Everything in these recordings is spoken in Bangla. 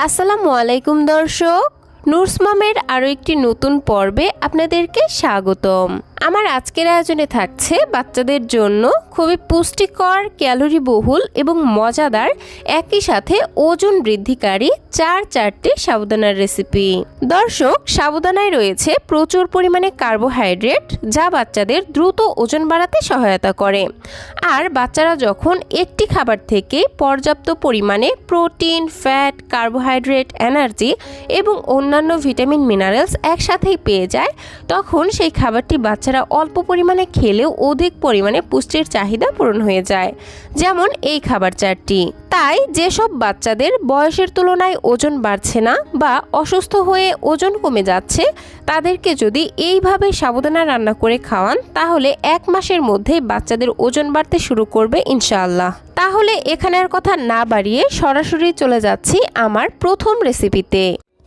আসসালামু আলাইকুম দর্শক, নুরস মমের আরও একটি নতুন পর্বে আপনাদেরকে স্বাগতম। আমার আজকের আয়োজনে থাকছে বাচ্চাদের জন্য খুবই পুষ্টিকর, ক্যালোরি বহুল এবং মজাদার, একই সাথে ওজন বৃদ্ধিকারী চারটি সাবুদানার রেসিপি। দর্শক, সাবুদানায় রয়েছে প্রচুর পরিমাণে কার্বোহাইড্রেট, যা বাচ্চাদের দ্রুত ওজন বাড়াতে সহায়তা করে। আর বাচ্চারা যখন একটি খাবার থেকে পর্যাপ্ত পরিমাণে প্রোটিন, ফ্যাট, কার্বোহাইড্রেট, এনার্জি এবং অন্যান্য ভিটামিন মিনারেলস একসাথেই পেয়ে যায়, তখন সেই খাবারটি বাচ্চারা অল্প পরিমাণে খেলেও অধিক পরিমাণে পুষ্টির চাহিদা পূরণ হয়ে যায়, যেমন এই খাবার চারটি। তাই যেসব বাচ্চাদের বয়সের তুলনায় ওজন বাড়ছে না বা অসুস্থ হয়ে ওজন কমে যাচ্ছে, তাদেরকে যদি এইভাবে সাবুদানা রান্না করে খাওয়ান, তাহলে 1 মাসের মধ্যে বাচ্চাদের ওজন বাড়তে শুরু করবে ইনশাআল্লাহ। তাহলে এখানে আর কথা না বাড়িয়ে সরাসরি চলে যাচ্ছি আমার প্রথম রেসিপিতে।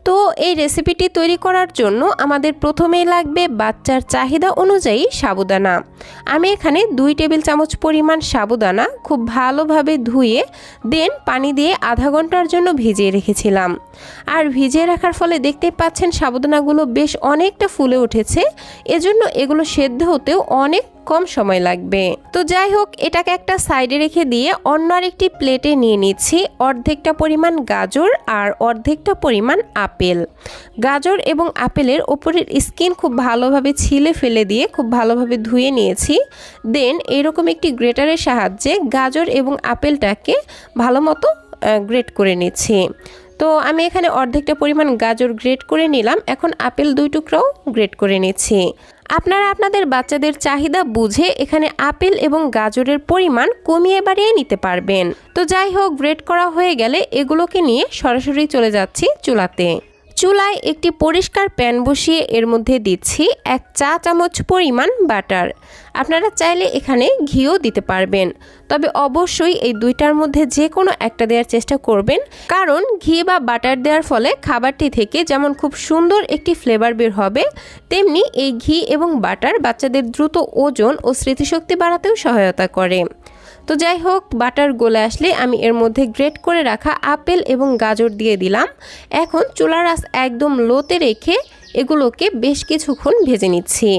তো এই রেসিপিটি তৈরি করার জন্য আমাদের প্রথমেই লাগবে বাচ্চার চাহিদা অনুযায়ী সাবুদানা। আমি এখানে 2 টেবিল চামচ পরিমাণ সাবুদানা খুব ভালোভাবে ধুয়ে দেন পানি দিয়ে আধা ঘন্টার জন্য ভিজিয়ে রেখেছিলাম। আর ভিজিয়ে রাখার ফলে দেখতে পাচ্ছেন সাবুদানাগুলো বেশ অনেকটা ফুলে উঠেছে, এজন্য এগুলো সেদ্ধ হতেও অনেক কম সময় লাগবে। তো যাই হোক, এটাকে একটা সাইডে রেখে দিয়ে অন্য আরেকটি প্লেটে নিয়ে নিচ্ছি অর্ধেকটা পরিমাণ গাজর আর অর্ধেকটা পরিমাণ আপেল। গাজর এবং আপেলের ওপরের স্কিন খুব ভালোভাবে ছিলে ফেলে দিয়ে খুব ভালোভাবে ধুয়ে নিয়েছি। দেন এরকম একটি গ্রেটারের সাহায্যে গাজর এবং আপেলটাকে ভালো মতো গ্রেট করে নিচ্ছি। তো আমি এখানে অর্ধেকটা পরিমাণ গাজর গ্রেট করে নিলাম, এখন আপেল 2 টুকরাও গ্রেট করে নিচ্ছি। আপনারা আপনাদের বাচ্চাদের চাহিদা বুঝে এখানে আপেল এবং গাজরের পরিমাণ কমিয়ে বাড়িয়ে নিতে পারবেন। তো যাই হোক, গ্রেট করা হয়ে গেলে এগুলোকে নিয়ে সরাসরি চলে যাচ্ছি চুলাতে। চুলায় একটি পরিষ্কার প্যান বসিয়ে এর মধ্যে দিচ্ছি 1 চা চামচ পরিমাণ বাটার। আপনারা চাইলে এখানে ঘিও দিতে পারবেন, তবে অবশ্যই এই দুইটার মধ্যে যে কোনো একটা দেওয়ার চেষ্টা করবেন, কারণ ঘি বা বাটার দেওয়ার ফলে খাবারটি থেকে যেমন খুব সুন্দর একটি ফ্লেভার বের হবে, তেমনি এই ঘি এবং বাটার বাচ্চাদের দ্রুত ওজন ও স্মৃতিশক্তি বাড়াতেও সহায়তা করে। তো যাই হোক, বাটার গলে আসলে আমি এর মধ্যে গ্রেট করে রাখা আপেল এবং গাজর দিয়ে দিলাম। এখন চুলার আঁচ একদম লোতে রেখে এগুলোকে বেশ কিছুক্ষণ ভেজে নিচ্ছি।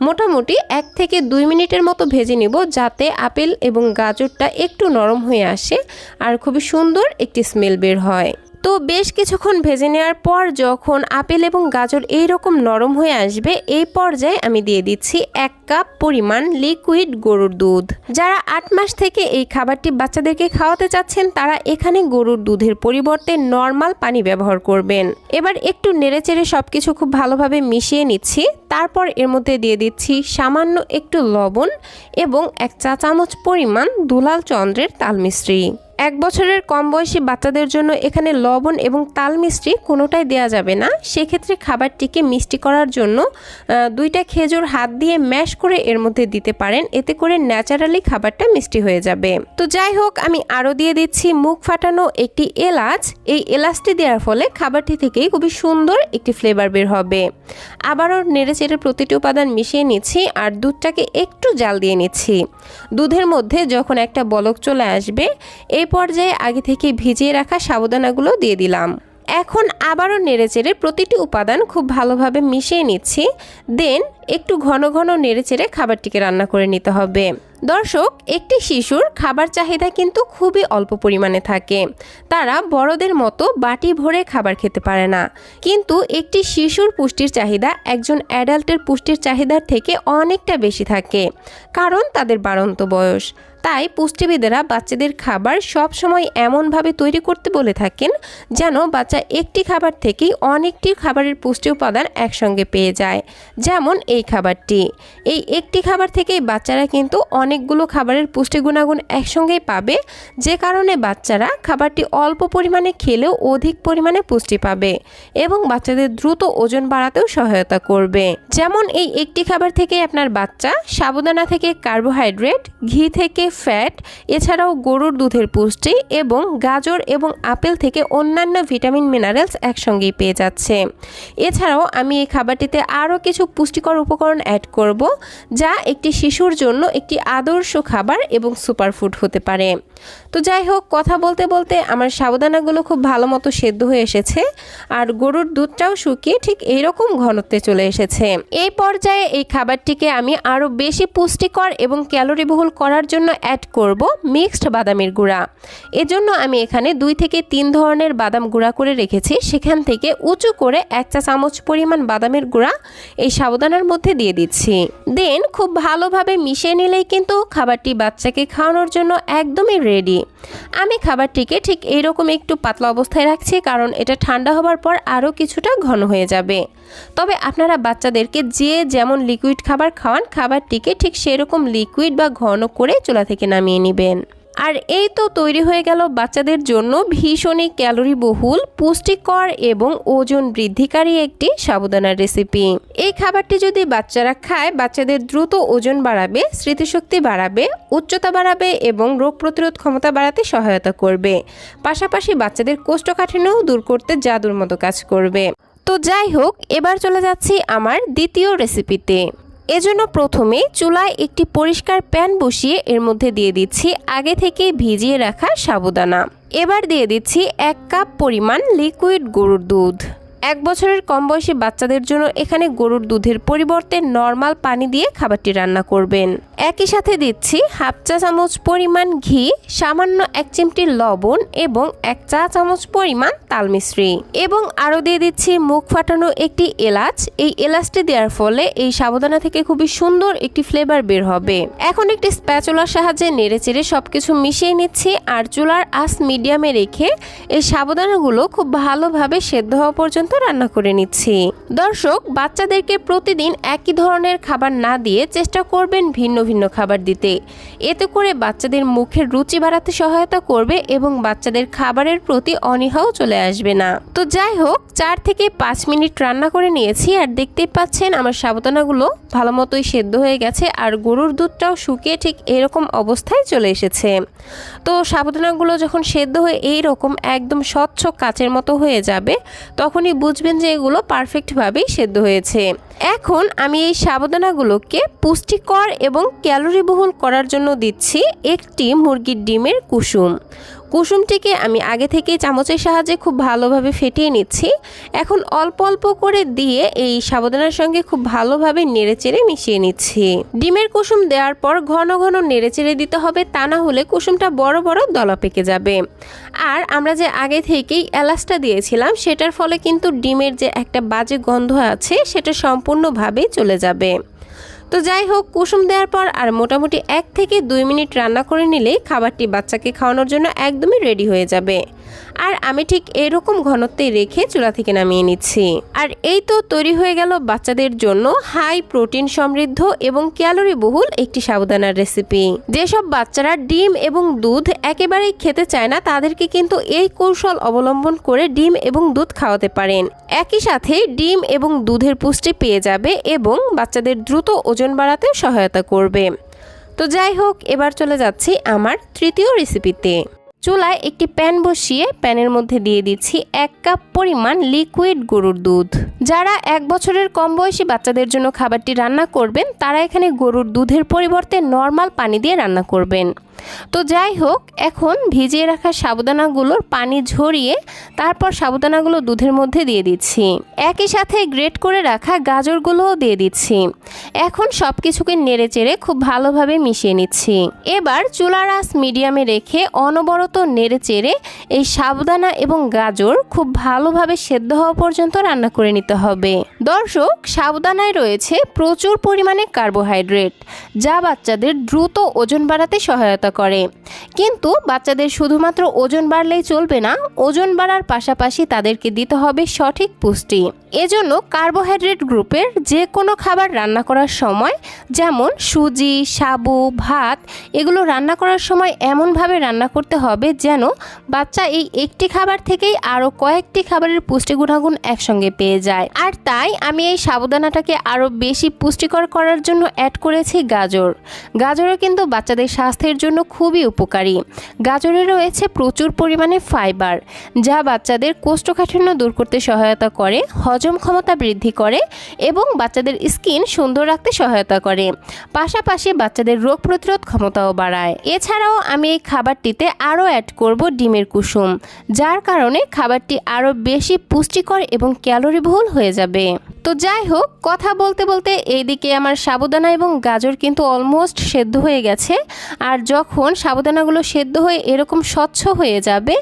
মোটামুটি 1 থেকে 2 মিনিটের মতো ভেজে নিব, যাতে আপেল এবং গাজরটা একটু নরম হয়ে আসে আর খুবই সুন্দর একটি স্মেল বের হয়। তো বেশ কিছুক্ষণ ভেজে নেওয়ার পর যখন আপেল এবং গাজর এইরকম নরম হয়ে আসবে, এই পর্যায়ে আমি দিয়ে দিচ্ছি 1 কাপ পরিমাণ লিকুইড গরুর দুধ। যারা 8 মাস থেকে এই খাবারটি বাচ্চাদেরকে খাওয়াতে চাচ্ছেন, তারা এখানে গরুর দুধের পরিবর্তে নর্মাল পানি ব্যবহার করবেন। এবার একটু নেড়েচেড়ে সবকিছু খুব ভালোভাবে মিশিয়ে নিচ্ছি। তারপর এর মধ্যে দিয়ে দিচ্ছি সামান্য একটু লবণ এবং 1 চা চামচ পরিমাণ দুলাল চন্দ্রের তাল মিশ্রি। 1 বছরের কম বয়সী বাচ্চাদের জন্য এখানে লবণ এবং তাল মিষ্টি কোনোটাই দেওয়া যাবে না। সেক্ষেত্রে খাবারটিকে মিষ্টি করার জন্য 2টা খেজুর হাত দিয়ে ম্যাশ করে এর মধ্যে দিতে পারেন, এতে করে ন্যাচারালি খাবারটা মিষ্টি হয়ে যাবে। তো যাই হোক, আমি আরও দিয়ে দিচ্ছি মুখ ফাটানো একটি এলাচ। এই এলাচটি দেওয়ার ফলে খাবারটি থেকেই খুবই সুন্দর একটি ফ্লেভার বের হবে। আবারও নেড়েচেড়ে প্রতিটি উপাদান মিশিয়ে নিচ্ছি আর দুধটাকে একটু জাল দিয়ে নিচ্ছি। দুধের মধ্যে যখন একটা বলক চলে আসবে, এই পর্যায়ে আগে থেকে ভিজিয়ে রাখা সাবুদানাগুলো দিয়ে দিলাম। এখন আবারও নেড়েচেড়ে প্রতিটি উপাদান খুব ভালোভাবে মিশিয়ে নিচ্ছি। দেন একটু ঘন ঘন নেড়েচেড়ে খাবারটিকে রান্না করে নিতে হবে। দর্শক, একটি শিশুর খাবার চাহিদা কিন্তু খুবই অল্প পরিমাণে থাকে। তারা বড়দের মতো বাটি ভরে খাবার খেতে পারে না, কিন্তু একটি শিশুর পুষ্টির চাহিদা একজন অ্যাডাল্টের পুষ্টির চাহিদার থেকে অনেকটা বেশি থাকে, কারণ তাদের বাড়ন্ত বয়স। তাই পুষ্টিবিদেরা বাচ্চাদের খাবার সব সময় এমনভাবে তৈরি করতে বলে থাকেন যেন বাচ্চা একটি খাবার থেকেই অনেকটি খাবারের পুষ্টি উপাদান একসঙ্গে পেয়ে যায়। যেমন এই খাবারটি, এই একটি খাবার থেকেই বাচ্চারা কিন্তু অনেকগুলো খাবারের পুষ্টি গুণাগুণ একসঙ্গেই পাবে, যে কারণে বাচ্চারা খাবারটি অল্প পরিমাণে খেলেও অধিক পরিমাণে পুষ্টি পাবে এবং বাচ্চাদের দ্রুত ওজন বাড়াতেও সহায়তা করবে। যেমন এই একটি খাবার থেকে আপনার বাচ্চা সাবুদানা থেকে কার্বোহাইড্রেট, ঘি থেকে ফ্যাট, এছাড়াও গরুর দুধের পুষ্টি এবং গাজর এবং আপেল থেকে অন্যান্য ভিটামিন মিনারেলস একসঙ্গেই পেয়ে যাচ্ছে। এছাড়াও আমি এই খাবারটিতে আরও কিছু পুষ্টিকর উপকরণ অ্যাড করব, যা একটি শিশুর জন্য একটি আদর্শ খাবার এবং সুপারফুড হতে পারে। তো যাই হোক, কথা বলতে বলতে আমার সাবুদানাগুলো খুব ভালো মতো সেদ্ধ হয়ে এসেছে আর গরুর দুধটাও শুকিয়ে ঠিক এইরকম ঘনত্বে চলে এসেছে। এই পর্যায়ে এই খাবারটিকে আমি আরও বেশি পুষ্টিকর এবং ক্যালোরিবহুল করার জন্য অ্যাড করব মিক্সড বাদামের গুঁড়া। এজন্য আমি এখানে 2 থেকে 3 ধরনের বাদাম গুঁড়া করে রেখেছি। সেখান থেকে উঁচু করে 1 চা চামচ পরিমাণ বাদামের গুঁড়া এই সাবুদানার মধ্যে দিয়ে দিচ্ছি। দেন খুব ভালোভাবে মিশিয়ে নিলেই কিন্তু খাবারটি বাচ্চাকে খাওয়ানোর জন্য একদমই রেডি। আমি খাবারটিকে ঠিক এইরকম একটু পাতলা অবস্থায় রাখছি, কারণ এটা ঠান্ডা হবার পর আরও কিছুটা ঘন হয়ে যাবে। তবে আপনারা বাচ্চাদেরকে যে যেমন লিকুইড খাবার খাওয়ান, খাবারটিকে ঠিক সেরকম লিকুইড বা ঘন করে চুলা থেকে নামিয়ে নেবেন। আর এই তো তৈরি হয়ে গেল বাচ্চাদের জন্য ভীষণই ক্যালোরিবহুল, পুষ্টিকর এবং ওজন বৃদ্ধিকারী একটি সাবুদানার রেসিপি। এই খাবারটি যদি বাচ্চারা খায়, বাচ্চাদের দ্রুত ওজন বাড়াবে, স্মৃতিশক্তি বাড়াবে, উচ্চতা বাড়াবে এবং রোগ প্রতিরোধ ক্ষমতা বাড়াতে সহায়তা করবে। পাশাপাশি বাচ্চাদের কোষ্ঠকাঠিন্যও দূর করতে জাদুর মতো কাজ করবে। তো যাই হোক, এবার চলে যাচ্ছি আমার দ্বিতীয় রেসিপিতে। এজন্য প্রথমে চুলায় একটি পরিষ্কার প্যান বসিয়ে এর মধ্যে দিয়ে দিচ্ছি আগে থেকে ভিজিয়ে রাখা সাবুদানা। এবার দিয়ে দিচ্ছি 1 কাপ পরিমাণ লিকুইড গরুর দুধ। 1 বছরের কম বয়সী বাচ্চাদের জন্য এখানে গরুর দুধের পরিবর্তে নর্মাল পানি দিয়ে খাবারটি রান্না করবেন। একই সাথে দিচ্ছি 1/2 চা চামচ পরিমাণ ঘি, সামান্য 1 চিমটি লবণ এবং 1 চা চামচ পরিমাণ তালমিশ্রি, এবং আরও দিয়ে দিচ্ছি মুখ ফাটানো একটি এলাচ। এই এলাচটি দেওয়ার ফলে এই সাবুদানা থেকে খুবই সুন্দর একটি ফ্লেভার বের হবে। এখন একটি স্প্যাচুলার সাহায্যে নেড়েচেড়ে সবকিছু মিশিয়ে নিচ্ছি আর চুলার আঁচ মিডিয়ামে রেখে এই সাবুদানাগুলো খুব ভালোভাবে সেদ্ধ হওয়া পর্যন্ত রান্না করে নিচ্ছি। দর্শক, বাচ্চাদেরকে প্রতিদিন একই ধরনের খাবার না দিয়ে চেষ্টা করবেন ভিন্ন ভিন্ন খাবার দিতে। এতে করে বাচ্চাদের মুখের রুচি বাড়াতে সহায়তা করবে এবং বাচ্চাদের খাবারের প্রতি অনীহাও চলে আসবে না। তো যাই হোক, 4 থেকে 5 মিনিট রান্না করে নিয়েছি আর দেখতেই পাচ্ছেন আমার সাবুদানাগুলো ভালো মতোই সেদ্ধ হয়ে গেছে আর গরুর দুধটাও শুকিয়ে ঠিক এরকম অবস্থায় চলে এসেছে। তো সাবুদানাগুলো যখন সেদ্ধ হয়ে এইরকম একদম স্বচ্ছ কাচের মতো হয়ে যাবে, তখনই বুঝবেন যে এগুলো পারফেক্টভাবেই সেদ্ধ হয়েছে। এখন আমি এই সাবুদানাগুলোকে পুষ্টিকর এবং ক্যালোরিবহুল করার জন্য দিচ্ছি একটি মুরগির ডিমের কুসুম। কুসুমটিকে আমি আগে থেকেই চামচের সাহায্যে খুব ভালোভাবে ফেটিয়ে নিচ্ছি। এখন অল্প অল্প করে দিয়ে এই সাবুদানার সঙ্গে খুব ভালোভাবে নেড়েচেড়ে মিশিয়ে নিচ্ছি। ডিমের কুসুম দেওয়ার পর ঘন ঘন নেড়েচেড়ে দিতে হবে, তা না হলে কুসুমটা বড় বড় দলা পেকে যাবে। আর আমরা যে আগে থেকেই এলাচটা দিয়েছিলাম, সেটার ফলে কিন্তু ডিমের যে একটা বাজে গন্ধ আছে সেটা সম্পূর্ণভাবেই চলে যাবে। তো যাই হোক, কুসুম দেওয়ার পর আর মোটামুটি 1 থেকে 2 মিনিট রান্না করে নিলেই খাবারটি বাচ্চাকে খাওয়ানোর জন্য একদমই রেডি হয়ে যাবে। আর আমি ঠিক এরকম ঘনত্বে রেখে চুলা থেকে নামিয়ে নিচ্ছি। আর এই তো তৈরি হয়ে গেল বাচ্চাদের জন্য হাই প্রোটিন সমৃদ্ধ এবং ক্যালোরিবহুল একটি সাবুদানার রেসিপি। যেসব বাচ্চারা ডিম এবং দুধ একেবারেই খেতে চায় না, তাদেরকে কিন্তু এই কৌশল অবলম্বন করে ডিম এবং দুধ খাওয়াতে পারেন। একই সাথে ডিম এবং দুধের পুষ্টি পেয়ে যাবে এবং বাচ্চাদের দ্রুত ওজন বাড়াতে সহায়তা করবে। তো যাই হোক, এবার চলে যাচ্ছি আমার তৃতীয় রেসিপিতে। চুলায় একটি প্যান বসিয়ে প্যানের মধ্যে দিয়ে দিচ্ছি 1 কাপ পরিমাণ লিকুইড গরুর দুধ। যারা 1 বছরের কম বয়সী বাচ্চাদের জন্য খাবারটি রান্না করবেন, তারা এখানে গরুর দুধের পরিবর্তে নর্মাল পানি দিয়ে রান্না করবেন। তো যাই হোক, এখন ভিজিয়ে রাখা সাবুদানাগুলোর পানি ঝরিয়ে তারপর সাবুদানাগুলো দুধের মধ্যে দিয়ে দিচ্ছি। একই সাথে গ্রেট করে রাখা গাজরগুলোও দিয়ে দিচ্ছি। এখন সব কিছুকে নেড়েচেড়ে খুব ভালোভাবে মিশিয়ে নিচ্ছি। এবার চুলার আঁচ মিডিয়ামে রেখে অনবরত নেড়েচেড়ে এই সাবুদানা এবং গাজর খুব ভালোভাবে সেদ্ধ হওয়া পর্যন্ত রান্না করে নিতে হবে। দর্শক, সাবুদানায় রয়েছে প্রচুর পরিমাণে কার্বোহাইড্রেট, যা বাচ্চাদের দ্রুত ওজন বাড়াতে সহায়তা করে। কিন্তু বাচ্চাদের শুধুমাত্র ওজন বাড়লেই চলবে না, ওজন বাড়ার পাশাপাশি তাদেরকে দিতে হবে সঠিক পুষ্টি। এজন্য কার্বোহাইড্রেট গ্রুপের যে কোনো খাবার রান্না করার সময়, যেমন সুজি, সাবু, ভাত, এগুলো রান্না করার সময় এমনভাবে রান্না করতে হবে যেন বাচ্চা এই একটি খাবার থেকেই আরও কয়েকটি খাবারের পুষ্টি গুণাগুণ একসঙ্গে পেয়ে যায়। আর তাই আমি এই সাবুদানাটাকে আরও বেশি পুষ্টিকর করার জন্য অ্যাড করেছি গাজর। গাজরও কিন্তু বাচ্চাদের স্বাস্থ্যের জন্য খুবই উপকারী। গাজরে রয়েছে প্রচুর পরিমাণে ফাইবার, যা বাচ্চাদের কোষ্ঠকাঠিন্য দূর করতে সহায়তা করে, হজম ক্ষমতা বৃদ্ধি করে এবং বাচ্চাদের স্কিন সুন্দর রাখতে সহায়তা করে। পাশাপাশি বাচ্চাদের রোগ প্রতিরোধ ক্ষমতাও বাড়ায়। এছাড়াও আমি এই খাবারটিতে আরও অ্যাড করব ডিমের কুসুম, যার কারণে খাবারটি আরও বেশি পুষ্টিকর এবং ক্যালোরিবহুল হয়ে যাবে। তো যাই হোক, কথা বলতে বলতে এইদিকে আমার সাবুদানা এবং গাজর কিন্তু অলমোস্ট সেদ্ধ হয়ে গেছে। আর যখন সাবুদানাগুলো সেদ্ধ হয়ে এরকম স্বচ্ছ হয়ে যাবে,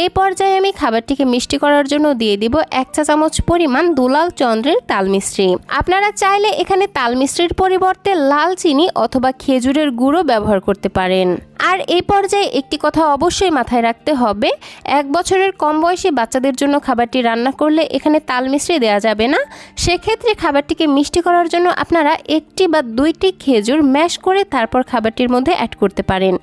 এই পর্যায়ে আমি খাবারটিকে মিষ্টি করার জন্য দিয়ে দিব 1 চা চামচ পরিমাণ দুলাল চন্দ্রের তাল মিশ্রি। আপনারা চাইলে এখানে তাল মিশ্রির পরিবর্তে লাল চিনি অথবা খেজুরের গুঁড়ো ব্যবহার করতে পারেন। আর এই পর্যায়ে একটি কথা অবশ্যই মাথায় রাখতে হবে, 1 বছরের কম বয়সী বাচ্চাদের জন্য খাবারটি রান্না করলে এখানে তাল মিশ্রি দেওয়া যাবে না। সেক্ষেত্রে খাবারটিকে মিষ্টি করার জন্য আপনারা 1টি বা 2টি খেজুর ম্যাশ করে তারপর খাবারটির মধ্যে অ্যাড করতে পারেন।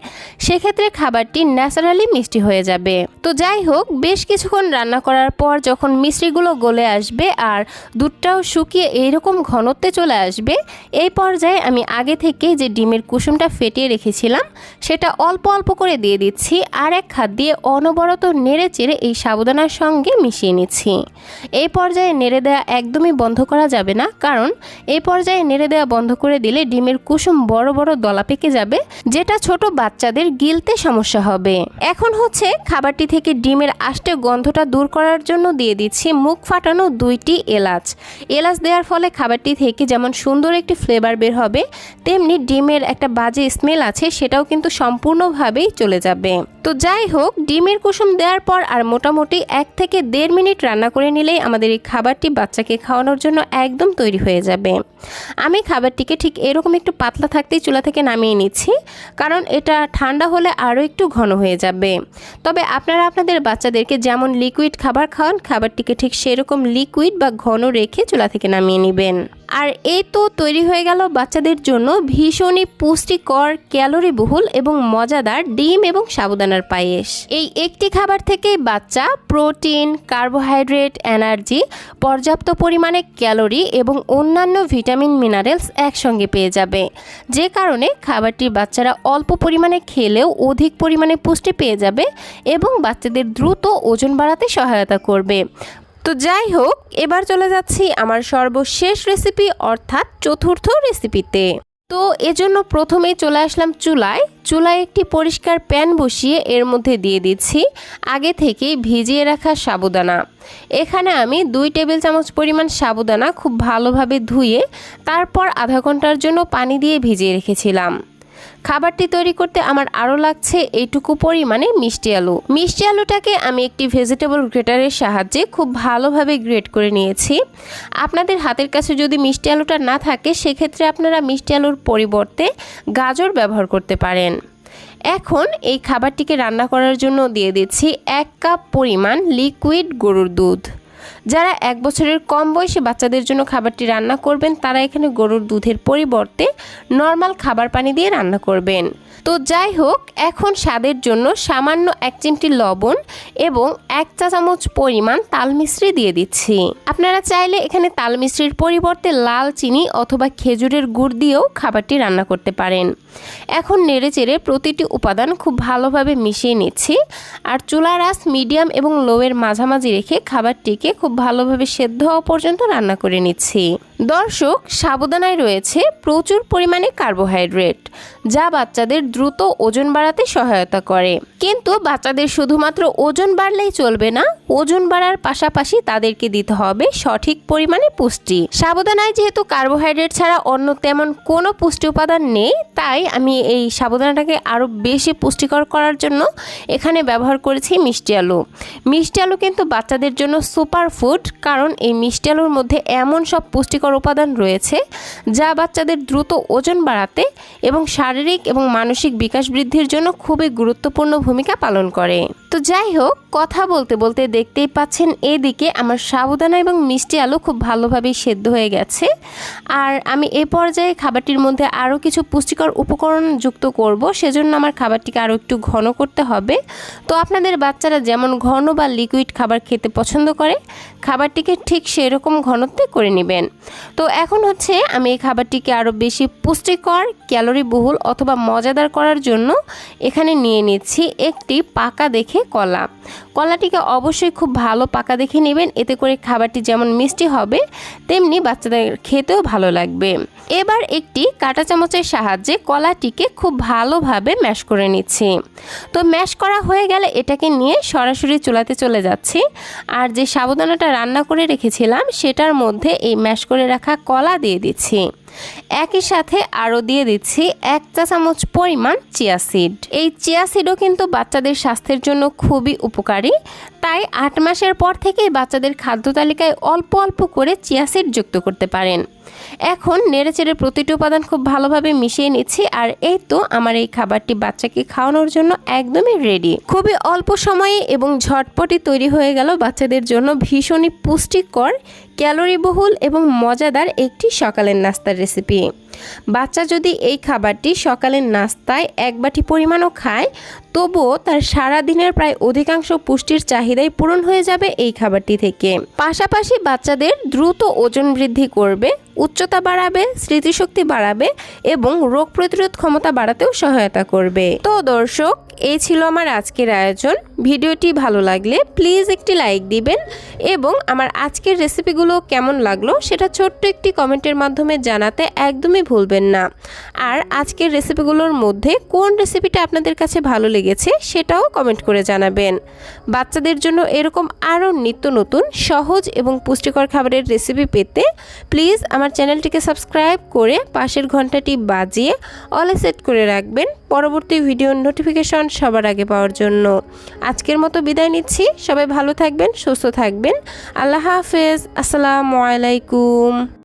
সেক্ষেত্রে খাবারটি ন্যাচারালি মিষ্টি হয়ে যাবে। তো যাই হোক, বেশ কিছুক্ষণ রান্না করার পর যখন মিশ্রিগুলো গলে আসবে আর দুধটাও শুকিয়ে এইরকম ঘনত্বে চলে আসবে, এই পর্যায়ে আমি আগে থেকে যে ডিমের কুসুমটা ফেটিয়ে রেখেছিলাম সেটা অল্প অল্প করে দিয়ে দিচ্ছি। আর এক হাত দিয়ে অনবরত নেড়ে চেড়ে এই সাবুদানার সঙ্গে মিশিয়ে নিচ্ছি। এই পর্যায়ে নেড়ে দেওয়া একদমই বন্ধ করা যাবে না, কারণ এই পর্যায়ে নেড়ে দেওয়া বন্ধ করে দিলে ডিমের কুসুম বড় বড় দলা পেকে যাবে, যেটা ছোট বাচ্চাদের গিলতে সমস্যা হবে। এখন হচ্ছে খাবারটি থেকে ডিমের আষ্টে গন্ধটা দূর করার জন্য দিয়ে দিচ্ছি মুখ ফাটানো 2টি এলাচ। এলাচ দেওয়ার ফলে খাবারটি থেকে যেমন সুন্দর একটি ফ্লেভার বের হবে, তেমনি ডিমের একটা বাজে স্মেল আছে সেটাও কিন্তু সম্পূর্ণভাবেই চলে যাবে। তো যাই হোক, ডিমের কুসুম দেওয়ার পর আর মোটামুটি 1 থেকে 1.5 মিনিট রান্না করে নিলেই আমাদের এই খাবারটি বাচ্চাকে খাওয়ানোর জন্য একদম তৈরি হয়ে যাবে। আমি খাবারটিকে ঠিক এরকম একটু পাতলা থাকতেই চুলা থেকে নামিয়ে নিচ্ছি, কারণ এটা ঠান্ডা হলে আরও একটু ঘন হয়ে যাবে। তবে আপনারা আপনাদের বাচ্চাদেরকে যেমন লিকুইড খাবার খাওয়ান, খাবারটিকে ঠিক সেরকম লিকুইড বা ঘন রেখে চুলা থেকে নামিয়ে নেবেন। আর এই তো তৈরি হয়ে গেল বাচ্চাদের জন্য ভীষণই পুষ্টিকর, ক্যালোরিবহুল এবং মজাদার ডিম এবং সাবুদানার পায়েস। এই একটি খাবার থেকেই বাচ্চা প্রোটিন, কার্বোহাইড্রেট, এনার্জি, পর্যাপ্ত পরিমাণে ক্যালোরি এবং অন্যান্য ভিটামিন মিনারেলস একসঙ্গে পেয়ে যাবে, যে কারণে খাবারটি বাচ্চারা অল্প পরিমাণে খেলেও অধিক পরিমাণে পুষ্টি পেয়ে যাবে এবং বাচ্চাদের দ্রুত ওজন বাড়াতে সহায়তা করবে। তো যাই হোক, এবার চলে যাচ্ছি আমার সর্বশেষ রেসিপি অর্থাৎ চতুর্থ রেসিপিতে। তো এজন্য প্রথমেই চলে আসলাম চুলায় একটি পরিষ্কার প্যান বসিয়ে এর মধ্যে দিয়ে দিচ্ছি আগে থেকেই ভিজিয়ে রাখা সাবুদানা। এখানে আমি 2 টেবিল চামচ পরিমাণ সাবুদানা খুব ভালোভাবে ধুয়ে তারপর আধা ঘন্টার জন্য পানি দিয়ে ভিজিয়ে রেখেছিলাম। খাবারটি তৈরি করতে আমার আরও লাগছে এইটুকু পরিমাণে মিষ্টি আলু। মিষ্টি আলুটাকে আমি একটি ভেজিটেবল গ্রেটারের সাহায্যে খুব ভালোভাবে গ্রেট করে নিয়েছি। আপনাদের হাতের কাছে যদি মিষ্টি আলুটা না থাকে, সেক্ষেত্রে আপনারা মিষ্টি আলুর পরিবর্তে গাজর ব্যবহার করতে পারেন। এখন এই খাবারটিকে রান্না করার জন্য দিয়ে দিচ্ছি 1 কাপ পরিমাণ লিকুইড গরুর দুধ। যারা 1 বছরের কম বয়সী বাচ্চাদের জন্য খাবারটি রান্না করবেন, তারা এখানে গরুর দুধের পরিবর্তে নর্মাল খাবার পানি দিয়ে রান্না করবেন। তো যাই হোক, এখন স্বাদের জন্য সামান্য 1 চিমটি লবণ এবং 1 চা চামচ পরিমাণ তাল মিশ্রি দিয়ে দিচ্ছি। আপনারা চাইলে এখানে তাল মিশ্রির পরিবর্তে লাল চিনি অথবা খেজুরের গুড় দিয়েও খাবারটি রান্না করতে পারেন। এখন নেড়েচেড়ে প্রতিটি উপাদান খুব ভালোভাবে মিশিয়ে নিচ্ছি। আর চুলার আঁচ মিডিয়াম এবং লোয়ের মাঝামাঝি রেখে খাবারটিকে খুব ভালোভাবে সেদ্ধ হওয়া পর্যন্ত রান্না করে নিচ্ছি। দর্শক, সাবুদানায় রয়েছে প্রচুর পরিমাণে কার্বোহাইড্রেট, যা বাচ্চাদের দ্রুত ওজন বাড়াতে সহায়তা করে। কিন্তু বাচ্চাদের শুধুমাত্র ওজন বাড়লেই চলবে না, ওজন বাড়ার পাশাপাশি তাদেরকে দিতে হবে সঠিক পরিমাণে পুষ্টি। সাবুদানায় যেহেতু কার্বোহাইড্রেট ছাড়া অন্য তেমন কোনো পুষ্টি উপাদান নেই, তাই আমি এই সাবুদানাটাকে আরও বেশি পুষ্টিকর করার জন্য এখানে ব্যবহার করেছি মিষ্টি আলু। মিষ্টি আলু কিন্তু বাচ্চাদের জন্য সুপার ফুড, কারণ এই মিষ্টি আলুর মধ্যে এমন সব পুষ্টিকর পুষ্টিকর উপাদান রয়েছে যা বাচ্চাদের দ্রুত ওজন বাড়াতে এবং শারীরিক এবং মানসিক বিকাশ বৃদ্ধির জন্য খুবই গুরুত্বপূর্ণ ভূমিকা পালন করে। তো যাই হোক, কথা বলতে বলতে দেখতেই পাচ্ছেন এদিকে আমার সাবুদানা এবং মিষ্টি আলু খুব ভালোভাবে সেদ্ধ হয়ে গেছে। আর আমি এ পর্যায়ে খাবারটির মধ্যে আরও কিছু পুষ্টিকর উপকরণ যুক্ত করব, সেজন্য আমার খাবারটিকে আরও একটু ঘন করতে হবে। তো আপনাদের বাচ্চারা যেমন ঘন বা লিকুইড খাবার খেতে পছন্দ করে, খাবারটিকে ঠিক সেরকম ঘনত্বে করে নেবেন। তো এখন হচ্ছে আমি এই খাবারটিকে আরও বেশি পুষ্টিকর, ক্যালোরি বহুল অথবা মজাদার করার জন্য এখানে নিয়ে নিচ্ছি একটি পাকা দেখে কলা। কলাটিকে অবশ্যই খুব ভালো পাকা দেখে নেবেন, এতে করে খাবারটি যেমন মিষ্টি হবে তেমনি বাচ্চাদের খেতেও ভালো লাগবে। এবার একটি কাঁটা চামচের সাহায্যে কলাটিকে খুব ভালোভাবে ম্যাশ করে নিচ্ছি। তো ম্যাশ করা হয়ে গেলে এটাকে নিয়ে সরাসরি চুলাতে চলে যাচ্ছি। আর যে সাবুদানাটা রান্না করে রেখেছিলাম সেটার মধ্যে এই ম্যাশ করে রাখা কলা দিয়ে দিচ্ছি। একই সাথে আরও দিয়ে দিচ্ছি 1 চা চামচ পরিমাণ চিয়া সিড। এই চিয়া সিডও কিন্তু বাচ্চাদের স্বাস্থ্যের জন্য খুবই উপকারী, তাই 8 মাসের পর থেকেই বাচ্চাদের খাদ্য তালিকায় অল্প অল্প করে চিয়া সিড যুক্ত করতে পারেন। এখন নেড়েচেড়ে প্রতিটি উপাদান খুব ভালোভাবে মিশিয়ে নিচ্ছি। আর এই তো আমার এই খাবারটি বাচ্চাকে খাওয়ানোর জন্য একদমই রেডি। খুবই অল্প সময়ে এবং ঝটপটই তৈরি হয়ে গেল বাচ্চাদের জন্য ভীষণই পুষ্টিকর, ক্যালোরিবহুল এবং মজাদার একটি সকালের নাস্তার রেসিপি। বাচ্চা যদি এই খাবারটি সকালের নাস্তায় 1 বাটি পরিমাণও খায়, তবুও তার সারা দিনের প্রায় অধিকাংশ পুষ্টির চাহিদাই পূরণ হয়ে যাবে এই খাবারটি থেকে। পাশাপাশি বাচ্চাদের দ্রুত ওজন বৃদ্ধি করবে, উচ্চতা বাড়াবে, স্মৃতিশক্তি বাড়াবে এবং রোগ প্রতিরোধ ক্ষমতা বাড়াতেও সহায়তা করবে। তো দর্শক, এই ছিল আমার আজকের আয়োজন। ভিডিওটি ভালো লাগলে প্লিজ একটি লাইক দিবেন এবং আমার আজকের রেসিপিগুলো কেমন লাগলো সেটা ছোট্ট একটি কমেন্টের মাধ্যমে জানাতে একদমই ভুলবেন না। আর আজকের রেসিপিগুলোর মধ্যে কোন রেসিপিটা আপনাদের কাছে ভালো লেগেছে সেটাও কমেন্ট করে জানাবেন। বাচ্চাদের জন্য এরকম আরও নিত্য নতুন সহজ এবং পুষ্টিকর খাবারের রেসিপি পেতে প্লিজ আমার চ্যানেলটিকে সাবস্ক্রাইব করে পাশের ঘন্টাটি বাজিয়ে অলে সেট করে রাখবেন পরবর্তী ভিডিওর নোটিফিকেশন সবার আগে পাওয়ার জন্য। আজকের মতো বিদায় নিচ্ছি। সবাই ভালো থাকবেন, সুস্থ থাকবেন। আল্লাহ হাফেজ। আসসালামু আলাইকুম।